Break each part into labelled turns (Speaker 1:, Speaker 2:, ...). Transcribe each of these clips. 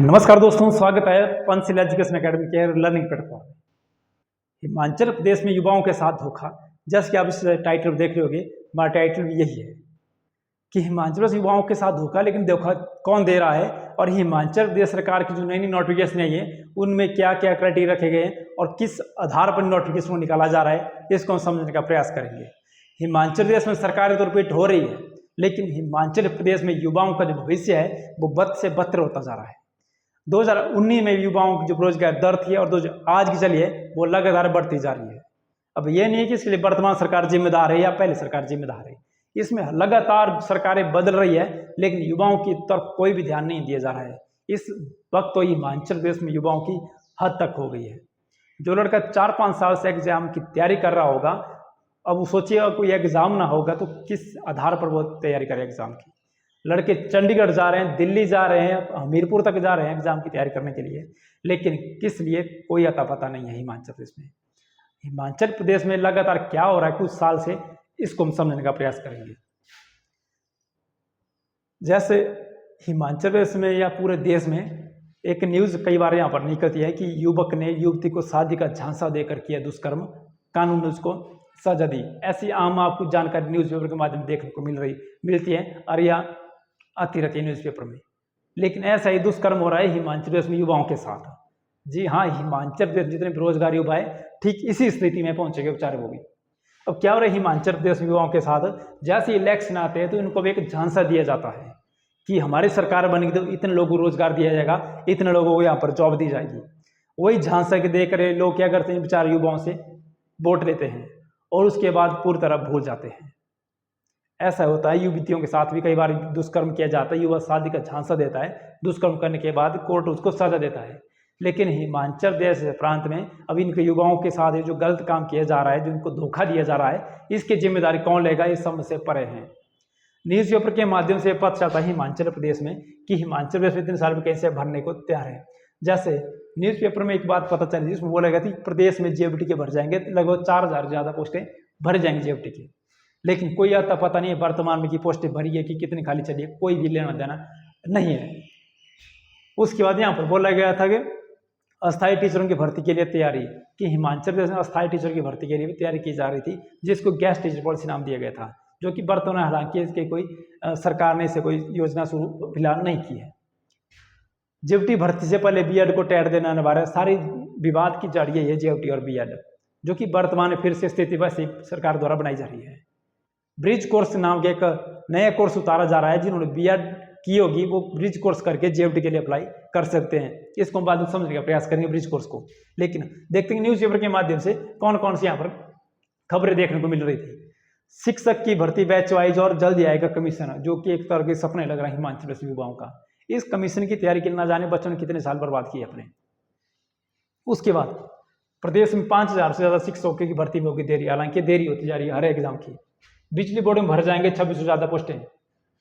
Speaker 1: नमस्कार दोस्तों, स्वागत है पंचशील एजुकेशन एकेडमी के लर्निंग प्लेटफॉर्म। हिमाचल प्रदेश में युवाओं के साथ धोखा, जैसे कि आप इस टाइटल देख रहे होगे, हमारा टाइटल भी यही है कि हिमाचल प्रदेश युवाओं के साथ धोखा। लेकिन धोखा कौन दे रहा है और हिमाचल प्रदेश सरकार की जो नई नई नोटिफिकेशन आई है उनमें क्या क्या क्राइटेरिया रखे गए हैं और किस आधार पर नोटिफिकेशन को निकाला जा रहा है, इसको हम समझने का प्रयास करेंगे। हिमाचल प्रदेश में सरकारी तौर पर हो रही है, लेकिन हिमाचल प्रदेश में युवाओं का जो भविष्य है वो बद से बदतर होता जा रहा है। 2019 में युवाओं की जो बेरोजगार दर थी और जो आज की चली है वो लगातार बढ़ती जा रही है। अब ये नहीं है कि इसके लिए वर्तमान सरकार जिम्मेदार है या पहले सरकार जिम्मेदार है, इसमें लगातार सरकारें बदल रही है, लेकिन युवाओं की तरफ कोई भी ध्यान नहीं दिया जा रहा है। इस वक्त तो हिमाचल प्रदेश में युवाओं की हद तक हो गई है। जो लड़का 4-5 साल से एग्जाम की तैयारी कर रहा होगा, अब वो सोचिएगा कोई एग्जाम ना होगा तो किस आधार पर वो तैयारी करे एग्जाम की। लड़के चंडीगढ़ जा रहे हैं, दिल्ली जा रहे हैं, हमीरपुर तक जा रहे हैं एग्जाम की तैयारी करने के लिए, लेकिन किस लिए कोई अता पता नहीं है हिमाचल प्रदेश में। हिमाचल प्रदेश में लगातार क्या हो रहा है कुछ साल से, इसको हम समझने का प्रयास करेंगे। जैसे हिमाचल प्रदेश में या पूरे देश में एक न्यूज़ कई बार यहाँ पर निकलती है कि युवक ने युवती को शादी का झांसा देकर किया दुष्कर्म, कानून ने उसको सजा दी। ऐसी आम आपको जानकारी न्यूज़पेपर के माध्यम से देखने को मिलती है और या आती रहती है न्यूज़पेपर में। लेकिन ऐसा ही दुष्कर्म हो रहा है हिमाचल प्रदेश में युवाओं के साथ। जी हाँ, हिमाचल प्रदेश जितने बेरोजगार युवा है ठीक इसी स्थिति में पहुंचेंगे बेचारे वो भी। अब क्या हो रहा है हिमाचल प्रदेश में युवाओं के साथ, जैसे इलेक्शन आते हैं तो इनको भी एक झांसा दिया जाता है कि हमारी सरकार बनेगी तो इतने लोगों को रोजगार दिया जाएगा, इतने लोगों को यहाँ पर जॉब दी जाएगी। वही झांसा के देख रहे लोग क्या करते हैं, बेचारे युवाओं से वोट लेते हैं और उसके बाद पूरी तरह भूल जाते हैं। ऐसा होता है युवतियों के साथ भी कई बार दुष्कर्म किया जाता है, युवा शादी का झांसा देता है, दुष्कर्म करने के बाद कोर्ट उसको सजा देता है। लेकिन हिमाचल प्रदेश प्रांत में अब इनके युवाओं के साथ जो गलत काम किया जा रहा है, जो इनको धोखा दिया जा रहा है, इसकी जिम्मेदारी कौन लेगा, इस समझ से परे हैं। न्यूज़पेपर के माध्यम से पता चलता है हिमाचल प्रदेश में कि हिमाचल प्रदेश में 3 साल में कैसे भरने को तैयार है। जैसे न्यूज़पेपर में एक बात पता चली जिसमें बोला गया था प्रदेश में जेएफटी के भर जाएंगे, लगभग 4000 ज़्यादा पोस्टें भर जाएंगी जेएफटी की। लेकिन कोई आता पता नहीं है वर्तमान में कि पोस्टें भरी है कि कितनी खाली चली है, कोई भी लेना देना नहीं है। उसके बाद यहाँ पर बोला गया था कि अस्थायी टीचरों की भर्ती के लिए तैयारी, कि हिमाचल प्रदेश में अस्थायी टीचर की भर्ती के लिए भी तैयारी की जा रही थी, जिसको गेस्ट टीचर पॉलिसी नाम दिया गया था, जो कि वर्तमान हालांकि इसके कोई सरकार ने इसे कोई योजना शुरू फिलहाल नहीं की है। जेएफटी भर्ती से पहले बीएड को टेट देना अनिवार्य, सारी विवाद की जड़ ये है जेएफटी और बीएड, जो कि वर्तमान में फिर से स्थिति वैसे सरकार द्वारा बनाई जा रही है। ब्रिज कोर्स नाम के एक नया कोर्स उतारा जा रहा है, जिन्होंने बीएड की होगी वो ब्रिज कोर्स करके जेएफटी के लिए अप्लाई कर सकते हैं। इसको हम बाद में समझने का प्रयास करेंगे ब्रिज कोर्स को। लेकिन देखते हैं न्यूज़पेपर के माध्यम से कौन कौन सी यहाँ पर खबरें देखने को मिल रही थी। शिक्षक की भर्ती बैच वाइज और जल्द आएगा कमीशन, जो कि एक तरह के सपने लग रहा है हिमाचल प्रदेश युवाओं का। इस कमीशन की तैयारी के ना जाने बच्चों ने कितने साल बर्बाद किए अपने। उसके बाद प्रदेश में 5000 से ज़्यादा शिक्षकों की भर्ती में होगी देरी, हालांकि देरी होती जा रही है हर एग्जाम की। बिजली बोर्ड में भर जाएंगे 2600 से ज़्यादा पोस्टें।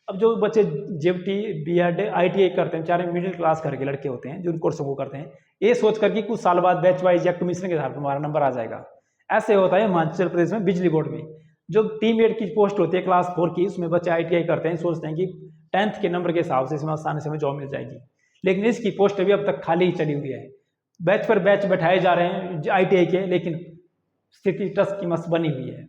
Speaker 1: अब जो बच्चे जेएफटी बीएड आईटीआई करते हैं, चाहे मिडिल क्लास घर के लड़के होते हैं जो उन कोर्सों को करते हैं, ये सोच कर कि कुछ साल बाद बैच वाइज या कमीशन के आधार पर हमारा नंबर आ जाएगा। ऐसे होता है हिमाचल प्रदेश में बिजली बोर्ड में। जो टीम एड की पोस्ट होती है क्लास 4 की, उसमें बच्चे आईटीआई करते हैं, सोचते हैं कि 10th के नंबर के हिसाब से इसमें आसानी से हमें जॉब मिल जाएगी। लेकिन इसकी पोस्ट भी अब तक खाली ही चली हुई है। बैच पर बैच बैठाए जा रहे हैं आईटीआई के, लेकिन स्थिति टस की मस बनी हुई है।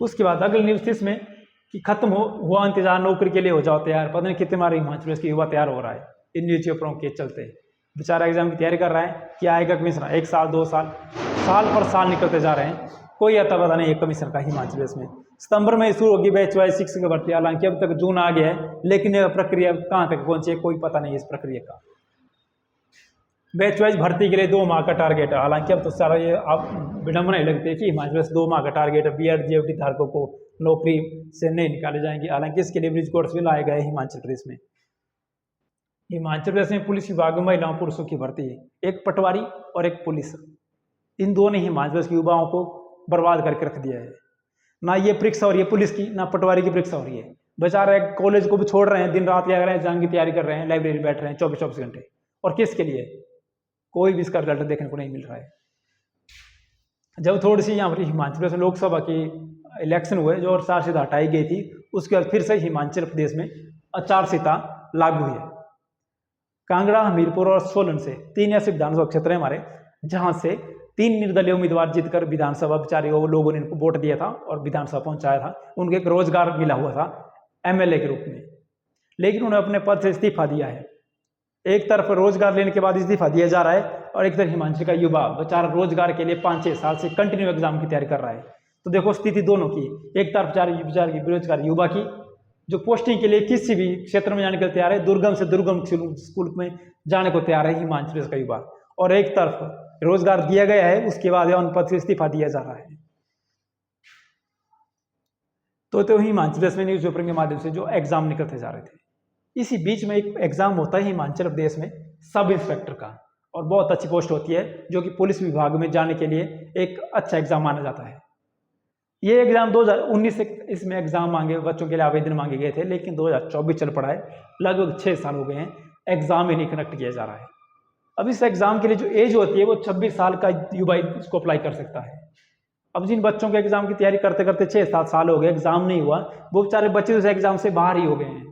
Speaker 1: उसके बाद अगली न्यूज़ थी इसमें कि खत्म हुआ इंतजार, नौकरी के लिए हो जाओ तैयार। पता नहीं कितने हमारे हिमाचल प्रदेश के युवा तैयार हो रहा है इन न्यूज़पेपरों के चलते। बेचारा एग्जाम की तैयारी कर रहा है कि आएगा कमीशन, 1 साल 2 साल, साल पर साल निकलते जा रहे हैं, कोई अता पता नहीं है कमीशन का हिमाचल प्रदेश में। सितंबर में शुरू होगी बैच वाइज शिक्षक भर्ती, हालांकि अब तक जून आ गया है, लेकिन यह प्रक्रिया कहाँ तक पहुंची है कोई पता नहीं है इस प्रक्रिया का। बैच वाइज भर्ती के लिए 2 माह का टारगेट है, हालांकि अब तो सारा ये आप विडम्बना ही लगती है कि हिमाचल प्रदेश 2 माह का टारगेट है। बीएड जेएफटी धारकों को नौकरी से नहीं निकाले जाएंगे, हालांकि इसके लिए ब्रिज कोर्स भी लाए गए हिमाचल प्रदेश में। हिमाचल प्रदेश में पुलिस विभाग में महिलाओं पुरुषों की भर्ती है, एक पटवारी और एक पुलिस। इन दोनों ने हिमाचल प्रदेश के युवाओं को बर्बाद करके रख दिया है। ना ये परीक्षा हो रही है पुलिस की, ना पटवारी की परीक्षा हो रही है। बेचारे कॉलेज को भी छोड़ रहे हैं, दिन रात क्या कर रहे हैं, एग्जाम की तैयारी कर रहे हैं, लाइब्रेरी बैठ रहे हैं 24-24 घंटे, और किसके लिए? कोई भी इसका रिजल्ट देखने को नहीं मिल रहा है। जब थोड़ी सी यहाँ पर हिमाचल प्रदेश में लोकसभा की इलेक्शन हुए जो आचार संहिता हटाई गई थी, उसके बाद फिर से हिमाचल प्रदेश में आचार संहिता लागू है। कांगड़ा, हमीरपुर और सोलन से 3 ऐसे विधानसभा क्षेत्र हैं हमारे, जहां से 3 निर्दलीय उम्मीदवार जीतकर विधानसभा बेचारे वो लोगों ने इनको वोट दिया था और विधानसभा पहुंचाया था। उनको एक रोजगार मिला हुआ था एमएलए के रूप में, लेकिन उन्होंने अपने पद से इस्तीफा दिया है। एक तरफ रोजगार लेने के बाद इस्तीफा दिया जा रहा है और एक तरफ हिमांचल का युवा बेचारा रोजगार के लिए 5-6 साल से कंटिन्यू एग्जाम की तैयारी कर रहा है। तो देखो स्थिति दोनों की, एक तरफ बेचारे की बेरोजगार युवा की जो पोस्टिंग के लिए किसी भी क्षेत्र में जाने के लिए तैयार है, दुर्गम से दुर्गम स्कूल में जाने को तैयार है हिमाचल प्रदेश का युवा, और एक तरफ रोजगार दिया गया है उसके बाद उन पद से इस्तीफा दिया जा रहा है। तो हिमाचल प्रदेश में न्यूज पेपर के माध्यम से जो एग्जाम निकलते जा रहे थे, इसी बीच में एक एग्जाम होता है हिमाचल प्रदेश में सब इंस्पेक्टर का, और बहुत अच्छी पोस्ट होती है जो कि पुलिस विभाग में जाने के लिए एक अच्छा एग्जाम माना जाता है। ये एग्जाम 2019 से इसमें एग्जाम मांगे बच्चों के लिए आवेदन मांगे गए थे, लेकिन 2024 चल पड़ा है, लगभग 6 साल हो गए हैं, एग्जाम ही नहीं कंडक्ट किया जा रहा है। अब इस एग्जाम के लिए जो एज होती है वो 26 साल का युवा इसको अप्लाई कर सकता है। अब जिन बच्चों के एग्जाम की तैयारी करते करते 6-7 साल हो गए, एग्जाम नहीं हुआ, वो बेचारे बच्चे उस एग्जाम से बाहर ही हो गए हैं।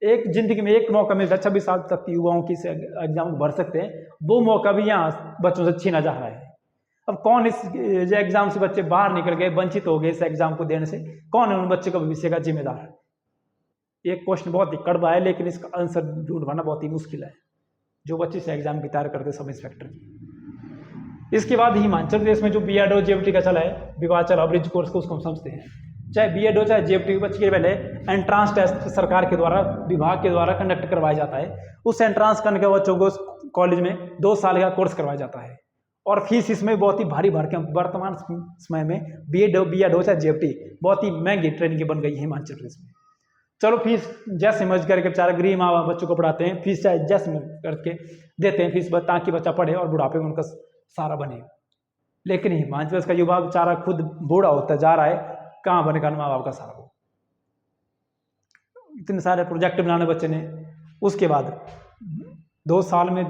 Speaker 1: एक जिंदगी में एक मौका मिलता है, 26 साल तक के युवाओं की एग्जाम को भर सकते हैं, वो मौका भी यहाँ बच्चों से छीना जा रहा है। अब कौन इस एग्जाम से बच्चे बाहर निकल गए, वंचित हो गए इस एग्जाम को देने से, कौन है उन बच्चे का भविष्य का जिम्मेदार है? ये क्वेश्चन बहुत ही कड़वा है, लेकिन इसका आंसर ढूंढ पाना बहुत ही मुश्किल है जो बच्चे से एग्जाम की तैयारी करते सब इंस्पेक्टर की। इसके बाद हिमाचल प्रदेश में जो बीएड जेएफटी का चला है, विवाद चला ब्रिज कोर्स को, उसको हम समझते हैं। चाहे बीएड हो चाहे जेएफटी के बच्चे के पहले एंट्रांस टेस्ट सरकार के द्वारा विभाग के द्वारा कंडक्ट करवाया जाता है। उस एंट्रांस करने के बच्चों को कॉलेज में 2 साल का कोर्स करवाया जाता है और फीस इसमें बहुत ही भारी भरकम, वर्तमान समय में बीएड हो चाहे जेएफटी बहुत ही महंगी ट्रेनिंग बन गई है हिमाचल प्रदेश में। चलो फीस जैसे मर्ज करके बेचारा गरीब माँ बाप बच्चों को पढ़ाते हैं, फीस चाहे जैसे करके देते हैं फीस, ताकि बच्चा पढ़े और बुढ़ापे में उनका सहारा बने। लेकिन हिमाचल प्रदेश का युवा बेचारा खुद बूढ़ा होता जा रहा है, कहाँ बनेगा माँ बाप का सहारा? वो इतने सारे प्रोजेक्ट बनाने बच्चे ने, उसके बाद 2 साल में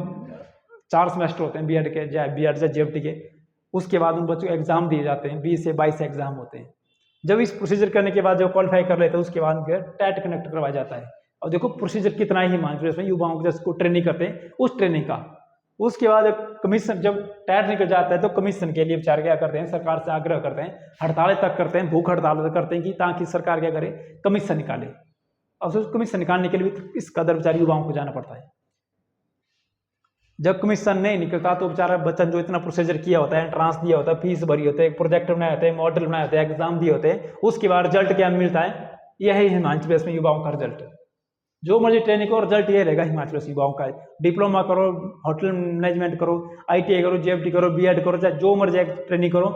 Speaker 1: 4 सेमेस्टर होते हैं बीएड के, चाहे जेएफटी के, उसके बाद उन बच्चों को एग्जाम दिए जाते हैं, 20 से 22 एग्जाम होते हैं। जब इस प्रोसीजर करने के बाद जो क्वालिफाई कर लेते हैं उसके बाद टेट कनेक्ट करवाया जाता है। और देखो प्रोसीजर कितना ही हिमाचल प्रदेश में युवाओं को जिसको ट्रेनिंग करते हैं उस ट्रेनिंग का, उसके बाद कमीशन जब टेट निकल जाता है तो कमीशन के लिए बेचारे क्या करते हैं, सरकार से आग्रह करते हैं, हड़तालें तक करते हैं, भूख हड़ताल करते हैं कि ताकि सरकार क्या करे, कमीशन निकाले। अब उस कमीशन निकालने के लिए भी इस कदर बेचारे युवाओं को जाना पड़ता है। जब कमीशन नहीं निकलता तो बेचारा बच्चा जो इतना प्रोसीजर किया होता है, एंट्रांस दिया होता है, फीस भरी होती है, प्रोजेक्ट बनाए होते हैं, मॉडल बनाए होते हैं, एग्जाम दिए होते हैं, उसके बाद रिजल्ट क्या मिलता है? यही हिमाचल प्रदेश में युवाओं का रिजल्ट। जो मर्जी ट्रेनिंग करो, रिजल्ट ये रहेगा हिमाचल प्रदेश युवाओं का। डिप्लोमा करो, होटल मैनेजमेंट करो, ITI करो, जेएफटी करो, बीएड करो, चाहे जो मर्जी ट्रेनिंग करो,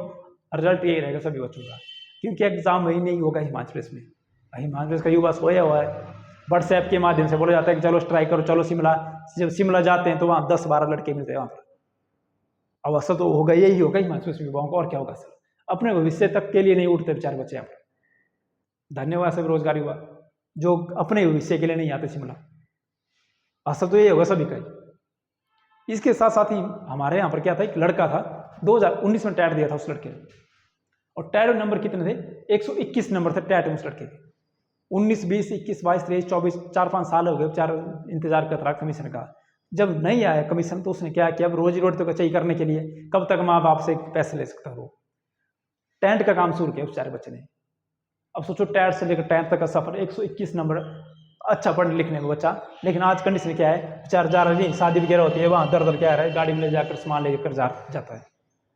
Speaker 1: रिजल्ट यही रहेगा सभी बच्चों का, क्योंकि एग्जाम वही नहीं होगा हिमाचल प्रदेश में। हिमाचल प्रदेश का युवा सोया हुआ है, व्हाट्सएप के माध्यम से बोला जाता है कि चलो स्ट्राइक करो, चलो शिमला। जब शिमला जाते हैं तो वहाँ 10-12 लड़के मिलते हैं वहाँ पर। अब असर तो होगा, यही होगा हिमाचल प्रदेश युवाओं को, और क्या होगा सर? अपने भविष्य तक के लिए नहीं उठते बेचारे बच्चे यहाँ पर। धन्यवाद सब रोजगार युवा जो अपने भविष्य के लिए नहीं आते शिमला। असर तो यही होगा सभी का। इसके साथ साथ ही हमारे यहाँ पर क्या था, एक लड़का था 2019 में टैट दिया था उस लड़के ने, और टैट नंबर कितने थे? 121 नंबर थे टैट उस लड़के के। 19, 20, 21, 22, 23, 24, 4-5 साल हो गए बेचारा इंतजार करता रहा कमीशन का। जब नहीं आया कमीशन तो उसने क्या किया, अब रोजी रोटी तो चाहिए करने के लिए, कब तक माँ बाप से पैसे ले सकता वो? टेंट का काम शुरू किया उस बेचारे बच्चे ने। अब सोचो टैट से लेकर 10th तक का सफर, 121 नंबर, अच्छा पढ़ने लिखने में बच्चा, लेकिन आज कंडीशन क्या है, बेचारा जा रहा है, शादी वगैरह होती है, वहाँ दर क्या है, गाड़ी में ले जाकर सामान लेकर जाता है।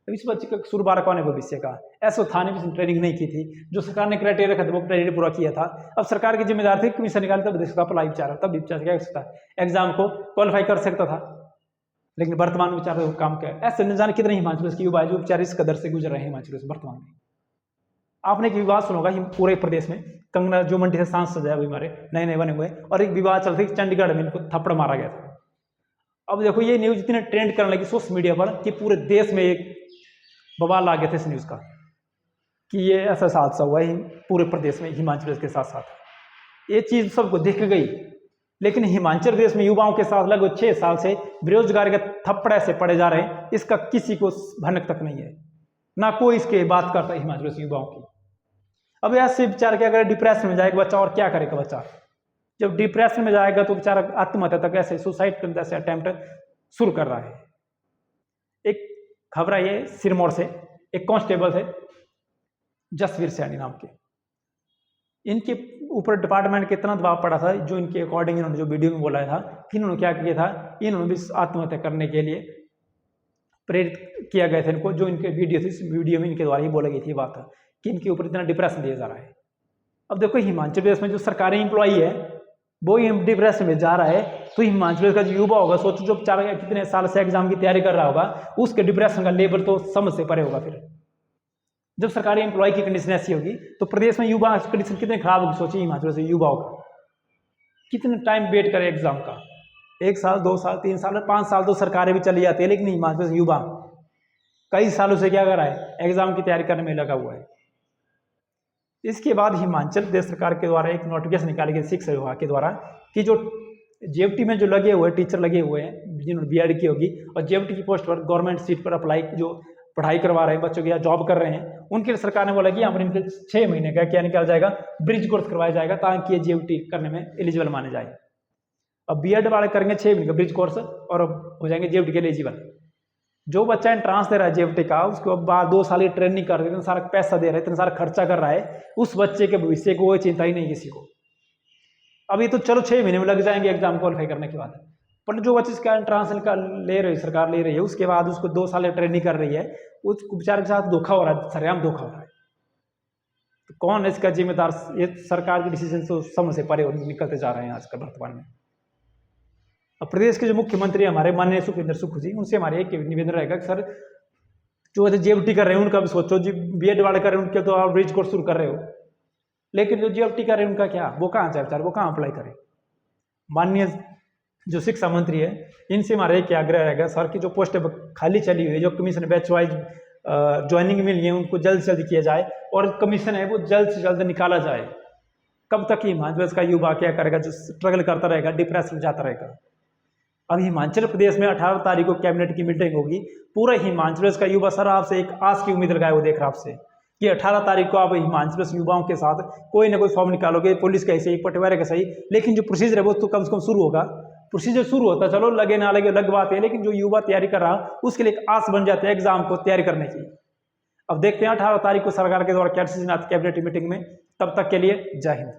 Speaker 1: इस बच्चे का शुरुआत कौन है भविष्य का? ऐसा था नहीं, किसी ट्रेनिंग नहीं की थी, जो सरकार ने क्राइटेरिया रखा था वो क्राइटेरिया पूरा किया था। अब सरकार की जिम्मेदार थी कमीशन निकाले, तब दे सकता अप्लाई बेचारा, तब भी बेचारा क्या कर सकता, एग्जाम को क्वालिफाई कर सकता था। लेकिन वर्तमान में बेचारा काम क्या है, ऐसे न जाने कितने हिमाचल प्रदेश के युवा जो बेचारे इस कदर से गुजर रहे हैं हिमाचल प्रदेश वर्तमान में। आपने एक विवाद सुना होगा पूरे प्रदेश में, कंगना जो मंडी से सांसद है अभी हमारे नए बने हुए, और एक विवाद चल रहा था चंडीगढ़ में इनको थप्पड़ मारा गया था। अब देखो ये न्यूज इतने ट्रेंड करने लगी सोशल मीडिया पर कि पूरे देश में एक बवाल आ गया था इस न्यूज का कि ये ऐसा हादसा हुआ है पूरे प्रदेश में हिमाचल प्रदेश के साथ साथ। ये चीज सबको दिख गई, लेकिन हिमाचल प्रदेश में युवाओं के साथ लगभग 6 साल से बेरोजगारी के थप्पड़ ऐसे पड़े जा रहे हैं, इसका किसी को भनक तक नहीं है, ना कोई इसके बात करता है हिमाचल प्रदेश युवाओं की। अब ऐसे बेचारा क्या करे, डिप्रेशन में जाएगा बच्चा, और क्या करेगा बच्चा? जब डिप्रेशन में जाएगा तो बेचारा आत्महत्या तक ऐसे सुसाइड करने जैसे अटेम्प्ट शुरू कर रहा है। एक खबर आई है सिरमौर से, एक कांस्टेबल थे जसवीर सैनी नाम के, इनके ऊपर डिपार्टमेंट के इतना दबाव पड़ा था, जो इनके अकॉर्डिंग इन्होंने जो वीडियो में बोला था कि इन्होंने क्या किया था, इन्होंने भी आत्महत्या करने के लिए प्रेरित किया गया था इनको। जो इनके वीडियो थी, इस वीडियो में इनके द्वारा ही बोला गई थी बात कि इनके ऊपर इतना डिप्रेशन दिया जा रहा है। अब देखो हिमाचल प्रदेश में जो सरकारी एम्प्लॉई है वो ही डिप्रेशन में जा रहा है, तो हिमाचल प्रदेश का जो युवा होगा, सोचो जो बेचारा कितने साल से एग्जाम की तैयारी कर रहा होगा, उसके डिप्रेशन का लेवल तो समझ से परे होगा। फिर जब सरकारी एम्प्लॉय की कंडीशन ऐसी होगी तो प्रदेश में युवा कंडीशन कितनी खराब होगी, सोचिए हिमाचल से युवाओं का कितने टाइम वेट करे एग्जाम का, 1 साल 2 साल 3 साल 5 साल तो सरकारें भी चली जाती है, लेकिन हिमाचल से युवा कई सालों से क्या कर रहा है, एग्जाम की तैयारी करने में लगा हुआ है। इसके बाद हिमाचल प्रदेश सरकार के द्वारा एक नोटिफिकेशन निकाली गई शिक्षा विभाग के द्वारा कि जो जेएफटी में जो लगे हुए टीचर लगे हुए हैं जिन्होंने बीएड की होगी और जेएफटी की पोस्ट पर गवर्नमेंट सीट पर अप्लाई जो पढ़ाई करवा रहे हैं बच्चों की या जॉब कर रहे हैं, उनके लिए सरकार ने बोला कि यहाँ पर इनके 6 महीने का क्या निकाला जाएगा, ब्रिज कोर्स करवाया जाएगा ताकि ये जेएफटी करने में एलिजिबल माने जाए। अब बीएड वाले करेंगे 6 महीने का ब्रिज कोर्स और हो जाएंगे जेएफटी के एलिजिबल। जो बच्चा एंट्रांस दे रहा है जेएफटी का, उसके बाद 2 साल की ट्रेनिंग कर रहे हैं, इतना सारा पैसा दे रहा है, इतना सारा खर्चा कर रहा है, उस बच्चे के भविष्य को कोई चिंता ही नहीं किसी को। अभी तो चलो 6 महीने में लग जाएंगे एग्जाम क्वालिफाई करने के बाद, पर जो बच्चे इसका एंट्रांस का ले रही सरकार ले रही है, उसके बाद उसको 2 साल ट्रेनिंग कर रही है, उसको बेचारे के साथ धोखा हो रहा है, सरेआम धोखा हो रहा है। तो कौन है इसका जिम्मेदार? ये सरकार के डिसीजन तो समझ से परे निकलते जा रहे हैं आजकल वर्तमान में। अब प्रदेश के जो मुख्यमंत्री हमारे माननीय सुखविंदर सुक्खू जी, उनसे हमारे एक निवेदन रहेगा कि सर जो जेएफटी कर रहे हैं उनका भी सोचो जी, बीएड वाले कर रहे हैं उनके तो आप ब्रिज कोर्स शुरू कर रहे हो, लेकिन जो जेएफटी कर रहे हैं उनका क्या, वो कहाँ जाए बेचारे, वो कहाँ अप्लाई करें। माननीय जो शिक्षा मंत्री है, इनसे हमारा एक आग्रह रहेगा सर की जो पोस्ट खाली चली हुई है, जो कमीशन बैच वाइज ज्वाइनिंग मिली है, उनको जल्द से जल्द किया जाए और कमीशन है वो जल्द से जल्द निकाला जाए। कब तक हिमाचल प्रदेश का युवा क्या करेगा, जो स्ट्रगल करता रहेगा, डिप्रेशन में जाता रहेगा। अब हिमाचल प्रदेश में 18 तारीख को कैबिनेट की मीटिंग होगी, पूरा हिमाचल प्रदेश का युवा सर आपसे एक आस की उम्मीद लगाए वो देख रहा आपसे कि 18 तारीख को आप हिमाचल प्रदेश युवाओं के साथ कोई ना कोई फॉर्म निकालोगे, पुलिस का सही, पटवारी का सही, लेकिन जो प्रोसीजर है वो तो कम से कम शुरू होगा। प्रोसीजर शुरू होता, चलो लगे ना लगे अलग बात है, लेकिन जो युवा तैयारी कर रहा उसके लिए एक आस बन जाती है एग्जाम को तैयारी करने की। अब देखते हैं 18 तारीख को सरकार के द्वारा क्या डिसीजन आता है कैबिनेट मीटिंग में। तब तक के लिए जय हिंद।